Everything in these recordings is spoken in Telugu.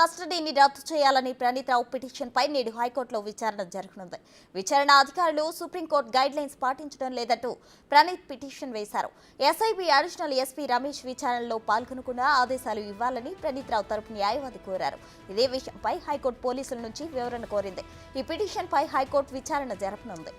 కస్టడీని రద్దు చేయాలని ప్రణీత్ రావు పిటిషన్పై నేడు హైకోర్టులో విచారణ జరగనుంది. విచారణ అధికారులు సుప్రీంకోర్టు గైడ్ లైన్స్ పాటించడం లేదంటూ ప్రణీత్ పిటిషన్ వేశారు. ఎస్ఐబి అడిషనల్ ఎస్పీ రమేష్ విచారణలో పాల్గొనకుండా ఆదేశాలు ఇవ్వాలని ప్రణీత్ రావు తరపు న్యాయవాది కోరారు. ఇదే విషయంపై హైకోర్టు పోలీసుల నుంచి వివరణ కోరింది. ఈ పిటిషన్పై హైకోర్టు విచారణ జరపనుంది.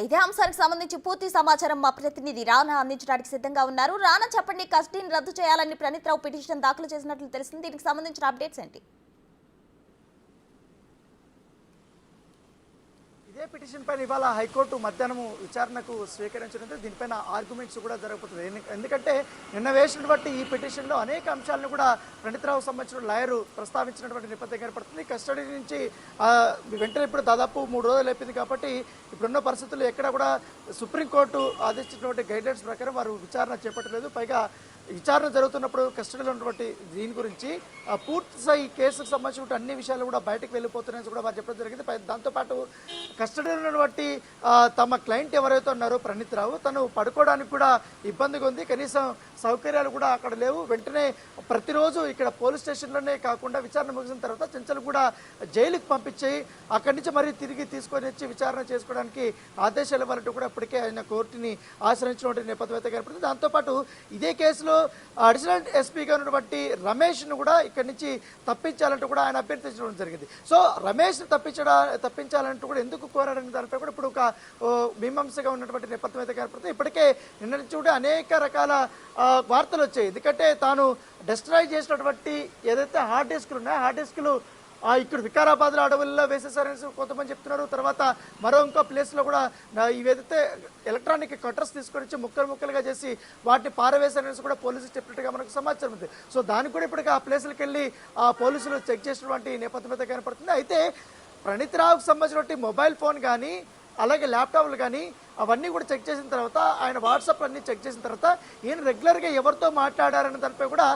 ఇదే అంశానికి సంబంధించి పూర్తి సమాచారం మా ప్రతినిధి రానా అందించడానికి సిద్ధంగా ఉన్నారు. రానా, చెప్పండి, కస్టడీని రద్దు చేయాలని ప్రణీత్ రావు పిటిషన్ దాఖలు చేసినట్లు తెలిసింది. దీనికి సంబంధించిన అప్డేట్స్ ఏంటి? ఇదే పిటిషన్ పైన ఇవాళ హైకోర్టు మధ్యాహ్నం విచారణకు స్వీకరించడంతో దీనిపైన ఆర్గ్యుమెంట్స్ కూడా జరగబోతుంది. ఎందుకంటే నిన్న వేసినటువంటి ఈ పిటిషన్లో అనేక అంశాలను కూడా ప్రణీత్ రావు సంబంధించిన లాయరు ప్రస్తావించినటువంటి నేపథ్యం ఏర్పడుతుంది. కస్టడీ నుంచి వెంటనే ఇప్పుడు దాదాపు 3 రోజులు అయిపోయింది కాబట్టి ఇప్పుడున్న పరిస్థితుల్లో ఎక్కడ కూడా సుప్రీంకోర్టు ఆదేశించినటువంటి గైడ్లైన్స్ ప్రకారం వారు విచారణ చేపట్టలేదు. పైగా విచారణ జరుగుతున్నప్పుడు కస్టడీలో ఉన్నటువంటి దీని గురించి పూర్తి స్థాయి కేసుకు సంబంధించిన అన్ని విషయాలు కూడా బయటకు వెళ్ళిపోతున్నాయని కూడా వారు చెప్పడం జరిగింది. దాంతోపాటు కస్టడీలో ఉన్నటువంటి తమ క్లయింట్ ఎవరైతే ఉన్నారో ప్రణీత్ రావు, తను పడుకోవడానికి కూడా ఇబ్బందిగా ఉంది, కనీసం సౌకర్యాలు కూడా అక్కడ లేవు. వెంటనే ప్రతిరోజు ఇక్కడ పోలీస్ స్టేషన్లోనే కాకుండా విచారణ ముగిసిన తర్వాత చెంచల్ కూడా జైలుకి పంపించి అక్కడి నుంచి మరీ తిరిగి తీసుకొని వచ్చి విచారణ చేసుకోవడానికి ఆదేశాలు ఇవ్వాలంటూ కూడా ఇప్పటికే ఆయన కోర్టుని ఆశ్రయించినటువంటి నేపథ్యం అయితే ఏర్పడుతుంది. దాంతోపాటు ఇదే కేసులో అడిషనల్ ఎస్పీగా ఉన్నటువంటి రమేష్ను కూడా ఇక్కడి నుంచి తప్పించాలంటూ కూడా ఆయన అభ్యర్థించడం జరిగింది. సో రమేష్ను తప్పించాలంటూ కూడా ఎందుకు కోరాడని దానిపై కూడా ఇప్పుడు ఒక మీమాంసగా ఉన్నటువంటి నేపథ్యం అయితే ఏర్పడుతుంది. ఇప్పటికే నిన్న నుంచి కూడా అనేక రకాల వార్తలు వచ్చాయి. ఎందుకంటే తాను డిస్ట్రాయ్ చేసినటువంటి ఏదైతే హార్డ్ డిస్క్లు ఉన్నాయో హార్డ్ డిస్క్లు ఇక్కడ వికారాబాద్లో అడవుల్లో వేసేసారని కొంతమంది చెప్తున్నారు. తర్వాత మరో ఇంకో ప్లేస్లో కూడా ఇవేదైతే ఎలక్ట్రానిక్ కట్టర్స్ తీసుకొని వచ్చి ముక్కలుగా చేసి వాటిని పారవేశారనేసి కూడా పోలీసులు చెప్పినట్టుగా మనకు సమాచారం ఉంది. సో దానికి కూడా ఇప్పటికీ ఆ ప్లేసులకు వెళ్ళి ఆ పోలీసులు చెక్ చేసినటువంటి నేపథ్యం అయితే కనపడుతుంది. అయితే ప్రణీత్ రావుకు సంబంధించినటువంటి మొబైల్ ఫోన్ కానీ అలాగే ల్యాప్టాప్లు కానీ అవన్నీ కూడా చెక్ చేసిన తర్వాత ఆయన వాట్సాప్ అన్ని చెక్ చేసిన తర్వాత ఈయన రెగ్యులర్గా ఎవరితో మాట్లాడారన్న దానిపై కూడా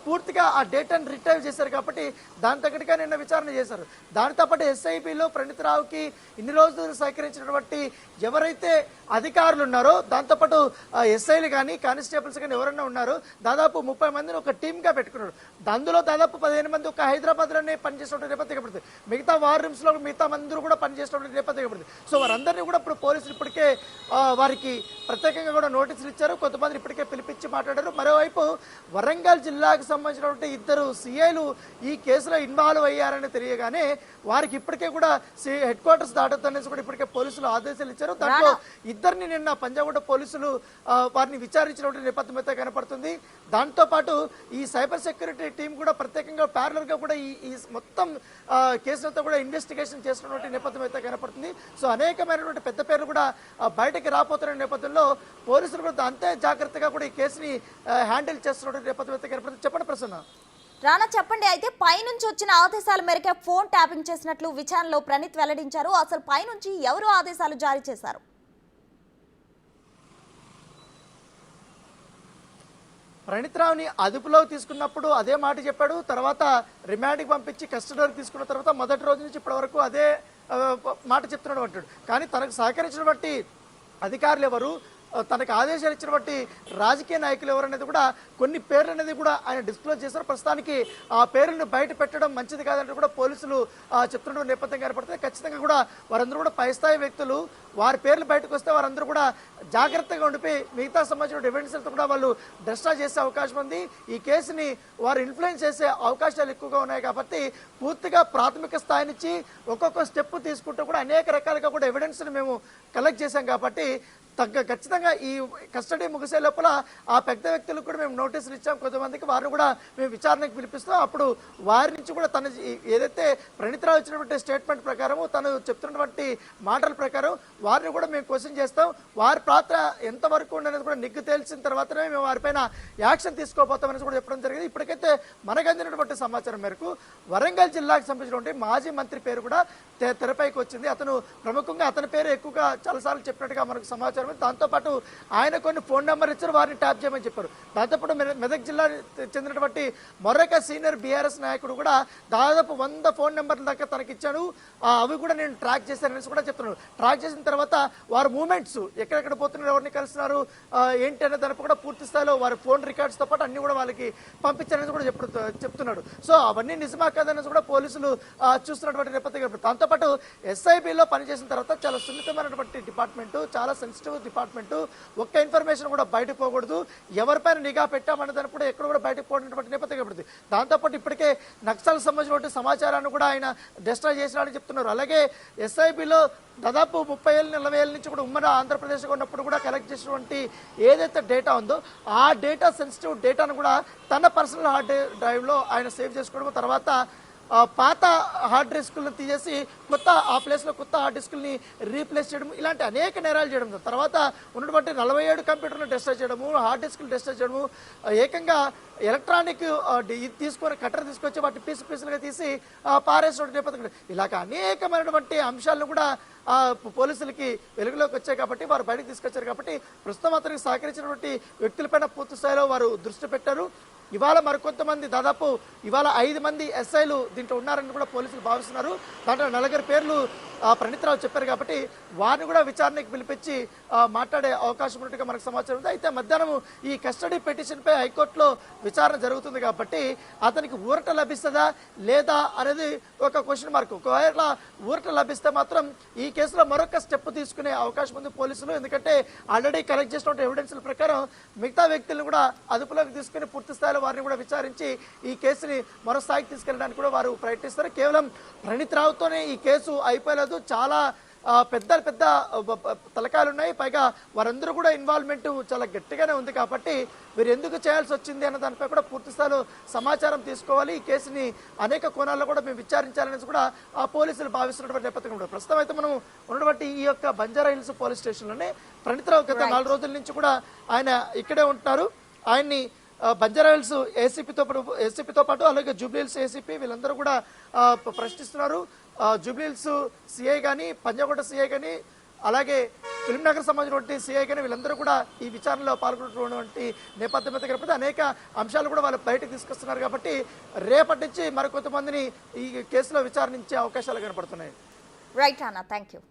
పూర్తిగా ఆ డేటాను రిట్రైవ్ చేశారు. కాబట్టి దాని తగ్గట్టుగా నిన్న విచారణ చేశారు. దానితో పాటు ఎస్ఐబిలో ప్రణీత్ రావుకి ఇన్ని రోజులు సహకరించినటువంటి ఎవరైతే అధికారులు ఉన్నారో దాంతోపాటు ఎస్ఐలు కానీ కానిస్టేబుల్స్ కానీ ఎవరైనా ఉన్నారో దాదాపు 30 మందిని ఒక టీమ్గా పెట్టుకున్నాడు. అందులో దాదాపు 15 మంది ఒక హైదరాబాద్లోనే పనిచేసినటువంటి నేపథ్యం పడుతుంది. మిగతా వార్ రూమ్స్లో మిగతా మంది కూడా పనిచేసినటువంటి నేపథ్యం పడుతుంది. సో వారందరినీ కూడా ఇప్పుడు పోలీసులు ఇప్పటికే వారికి ప్రత్యేకంగా కూడా నోటీసులు ఇచ్చారు. కొంతమంది ఇప్పటికే పిలిపించి మాట్లాడారు. మరోవైపు వరంగల్ జిల్లాకు సంబంధించినటువంటి 2 సిఐలు ఈ కేసులో ఇన్వాల్వ్ అయ్యారని తెలియగానే వారికి ఇప్పటికే కూడా హెడ్ క్వార్టర్స్ దాటొద్దనేసి కూడా ఇప్పటికే పోలీసులు ఆదేశాలు ఇచ్చారు. దాంట్లో ఇద్దరిని నిన్న పంజాగుట్ట పోలీసులు వారిని విచారించినటువంటి నేపథ్యం అయితే కనపడుతుంది. దాంతోపాటు ఈ సైబర్ సెక్యూరిటీ టీం కూడా ప్రత్యేకంగా ప్యారలర్గా కూడా ఈ మొత్తం కేసులతో కూడా ఇన్వెస్టిగేషన్ చేస్తున్నటువంటి నేపథ్యం అయితే కనపడుతుంది. సో అనేకమైనటువంటి పెద్ద పేర్లు కూడా బయటకి రాబోతున్న నేపథ్యంలో పోలీసులు కూడా అంతే జాగ్రత్తగా కూడా ఈ కేసుని హ్యాండిల్ చేస్తున్నటువంటి నేపథ్యం అయితే కనపడుతుంది. చెప్పండి ప్రసన్న. రానా, చెప్పండి, అయితే పైనుంచి వచ్చిన ఆదేశాల మేరకే ఫోన్ ట్యాపింగ్ చేసినట్లు విచారణలో ప్రణీత్ వెల్లడించారు. అసలు పైనుంచి ఎవరు ఆదేశాలు జారీ చేశారు? ప్రణీత్ రావుని అదుపులోకి తీసుకున్నప్పుడు అదే మాట చెప్పాడు. తర్వాత రిమాండ్కి పంపించి కస్టడీలోకి తీసుకున్న తర్వాత మొదటి రోజు నుంచి ఇప్పటి వరకు అదే మాట చెప్తున్నాడు అంటాడు. కానీ తనకు సహకరించినటువంటి అధికారులు ఎవరు, తనకు ఆదేశాలు ఇచ్చినటువంటి రాజకీయ నాయకులు ఎవరనేది కూడా కొన్ని పేర్లు అనేది కూడా ఆయన డిస్క్లోజ్ చేశారు. ప్రస్తుతానికి ఆ పేర్లను బయట పెట్టడం మంచిది కాదంటే కూడా పోలీసులు చెప్తున్న నేపథ్యం ఏర్పడుతుంది. ఖచ్చితంగా కూడా వారందరూ కూడా పై స్థాయి వ్యక్తులు, వారి పేర్లు బయటకు వస్తే వారందరూ కూడా జాగ్రత్తగా ఉండిపోయి మిగతా సంబంధించిన ఎవిడెన్స్లతో కూడా వాళ్ళు డిస్ట్రాయ్ చేసే అవకాశం ఉంది. ఈ కేసుని వారు ఇన్ఫ్లుయెన్స్ చేసే అవకాశాలు ఎక్కువగా ఉన్నాయి. కాబట్టి పూర్తిగా ప్రాథమిక స్థాయి నుంచి ఒక్కొక్క స్టెప్ తీసుకుంటూ కూడా అనేక రకాలుగా కూడా ఎవిడెన్స్ని మేము కలెక్ట్ చేశాం. కాబట్టి ఖచ్చితంగా ఈ కస్టడీ ముగిసే లోపల ఆ పెద్ద వ్యక్తులకు కూడా మేము నోటీసులు ఇచ్చాం. కొంతమందికి వారిని కూడా మేము విచారణకు పిలిపిస్తాం. అప్పుడు వారి నుంచి కూడా తన ఏదైతే ప్రణీత్ రావు ఇచ్చినటువంటి స్టేట్మెంట్ ప్రకారము తను చెప్తున్నటువంటి మాటల ప్రకారం వారిని కూడా మేము క్వశ్చన్ చేస్తాం. వారి పాత్ర ఎంతవరకు ఉండనేది కూడా నిగ్గు తేల్చిన తర్వాతనే మేము వారిపైన యాక్షన్ తీసుకోబోతామని కూడా చెప్పడం జరిగింది. ఇప్పటికైతే మనకు అందినటువంటి సమాచారం మేరకు వరంగల్ జిల్లాకు సంబంధించినటువంటి మాజీ మంత్రి పేరు కూడా తెరపైకి వచ్చింది. అతను ప్రముఖంగా అతని పేరు ఎక్కువగా చాలాసార్లు చెప్పినట్టుగా మనకు సమాచారం సమాచారం. దాంతోపాటు ఆయన కొన్ని ఫోన్ నెంబర్ ఇచ్చారు, వారిని ట్యాప్ చేయమని చెప్పారు. దాంతోపాటు మెదక్ జిల్లా చెందినటువంటి మరొక సీనియర్ బీఆర్ఎస్ నాయకుడు కూడా దాదాపు 100 ఫోన్ నెంబర్ల దాకా తనకి ఇచ్చాడు, అవి కూడా నేను ట్రాక్ చేశానని కూడా చెప్తున్నాడు. ట్రాక్ చేసిన తర్వాత వారి మూమెంట్స్ ఎక్కడెక్కడ పోతున్నారు, ఎవరిని కలుస్తున్నారు ఏంటి అనే దానిపై కూడా పూర్తి స్థాయిలో వారి ఫోన్ రికార్డ్స్తో పాటు అన్ని కూడా వాళ్ళకి పంపించారని కూడా చెప్తున్నాడు. సో అవన్నీ నిజమా కాదని కూడా పోలీసులు చూస్తున్నటువంటి నేపథ్యం. దాంతోపాటు ఎస్ఐబిలో పనిచేసిన తర్వాత చాలా సున్నితమైనటువంటి డిపార్ట్మెంట్, చాలా సెన్సిటివ్ డిపార్ట్మెంట్, ఒక్క ఇన్ఫర్మేషన్ కూడా బయటకు పోకూడదు, ఎవరిపైన నిఘా పెట్టామనే దాన్ని కూడా ఎక్కడ కూడా బయటకు పోయినటువంటి నేపథ్యం పడుతుంది. దాంతోపాటు ఇప్పటికే నక్సల్ సంబంధించినటువంటి సమాచారాన్ని కూడా ఆయన డిస్ట్రాయ్ చేసినాడని చెప్తున్నారు. అలాగే ఎస్ఐబిలో దాదాపు 30 ఏళ్ళు 40 ఏళ్ళ నుంచి కూడా ఉమ్మడి ఆంధ్రప్రదేశ్లో ఉన్నప్పుడు కూడా కలెక్ట్ చేసినటువంటి ఏదైతే డేటా ఉందో ఆ డేటా సెన్సిటివ్ డేటాను కూడా తన పర్సనల్ హార్డ్ డ్రైవ్లో ఆయన సేవ్ చేసుకోవడం, తర్వాత పాత హార్డ్ డిస్కులను తీసేసి ఆ ప్లేస్లో కొత్త హార్డ్ డిస్కుల్ని రీప్లేస్ చేయడం, ఇలాంటి అనేక నేరాలు చేయడం, తర్వాత ఉన్నటువంటి 47 కంప్యూటర్లు డిస్ట్రాయ్ చేయడము, హార్డ్ డిస్కులు డిస్ట్రాయ్ చేయడము, ఏకంగా ఎలక్ట్రానిక్ ఇది తీసుకొని కట్టర్ తీసుకొచ్చి వాటి పీసులుగా తీసి పారేసిన నేపథ్యం. ఇలాగ అనేకమైనటువంటి అంశాలను కూడా పోలీసులకి వెలుగులోకి వచ్చాయి కాబట్టి వారు బయటకు తీసుకొచ్చారు. కాబట్టి ప్రస్తుతం అతనికి సహకరించినటువంటి వ్యక్తులపైన పూర్తి స్థాయిలో వారు దృష్టి పెట్టారు. ఇవాళ మరికొంతమంది దాదాపు ఇవాళ 5 మంది ఎస్ఐలు దీంట్లో ఉన్నారని కూడా పోలీసులు భావిస్తున్నారు. దాంట్లో 4 పేర్లు ప్రణీత్రావు చెప్పారు కాబట్టి వారిని కూడా విచారణకు పిలిపించి మాట్లాడే అవకాశం ఉన్నట్టుగా మనకు సమాచారం ఉంది. అయితే మధ్యాహ్నం ఈ కస్టడీ పిటిషన్పై హైకోర్టులో విచారణ జరుగుతుంది కాబట్టి అతనికి ఊరట లభిస్తుందా లేదా అనేది ఒక క్వశ్చన్ మార్క్. ఒకవేళ ఊరట లభిస్తే మాత్రం ఈ కేసులో మరొక స్టెప్ తీసుకునే అవకాశం ఉంది పోలీసులు. ఎందుకంటే ఆల్రెడీ కలెక్ట్ చేసిన ఎవిడెన్స్ల ప్రకారం మిగతా వ్యక్తులను కూడా అదుపులోకి తీసుకుని పూర్తి స్థాయిలో వారిని కూడా విచారించి ఈ కేసుని మరో స్థాయికి తీసుకెళ్ళడానికి కూడా వారు ప్రయత్నిస్తారు. కేవలం ప్రణీత్రావుతోనే ఈ కేసు అయిపోలేదు, చాలా పెద్ద తలకాయలు ఉన్నాయి. పైగా వారందరూ కూడా ఇన్వాల్వ్మెంట్ చాలా గట్టిగానే ఉంది కాబట్టి వీరు ఎందుకు చేయాల్సి వచ్చింది అన్న దానిపై కూడా పూర్తి స్థాయిలో సమాచారం తీసుకోవాలి. ఈ కేసుని అనేక కోణాల్లో కూడా మేము విచారించాలనేసి కూడా పోలీసులు భావిస్తున్నటువంటి నేపథ్యం కూడా. ప్రస్తుతం అయితే మనం ఉన్నటువంటి ఈ యొక్క బంజారా హిల్స్ పోలీస్ స్టేషన్లోనే ప్రణీత్రావు గత 4 రోజుల నుంచి కూడా ఆయన ఇక్కడే ఉంటున్నారు. ఆయన్ని బంజారా హిల్స్ ఏసీపీతో పాటు అలాగే జూబ్లీ హిల్స్ ఏసీపీ వీళ్ళందరూ కూడా ప్రశ్నిస్తున్నారు. జూబ్లీ హిల్స్ సిఐ కానీ, పంజాగుట్ట సిఐ కానీ, అలాగే ఫిల్మ్నగర్ సంబంధించినటువంటి సిఐ కానీ వీళ్ళందరూ కూడా ఈ విచారణలో పాల్గొన్నటువంటి నేపథ్యం అయితే కనపడి అనేక అంశాలు కూడా వాళ్ళు బయటకు తీసుకొస్తున్నారు. కాబట్టి రేపటి నుంచి మరికొంతమందిని ఈ కేసులో విచారించే అవకాశాలు కనపడుతున్నాయి. రైట్ అన్న, థ్యాంక్ యూ.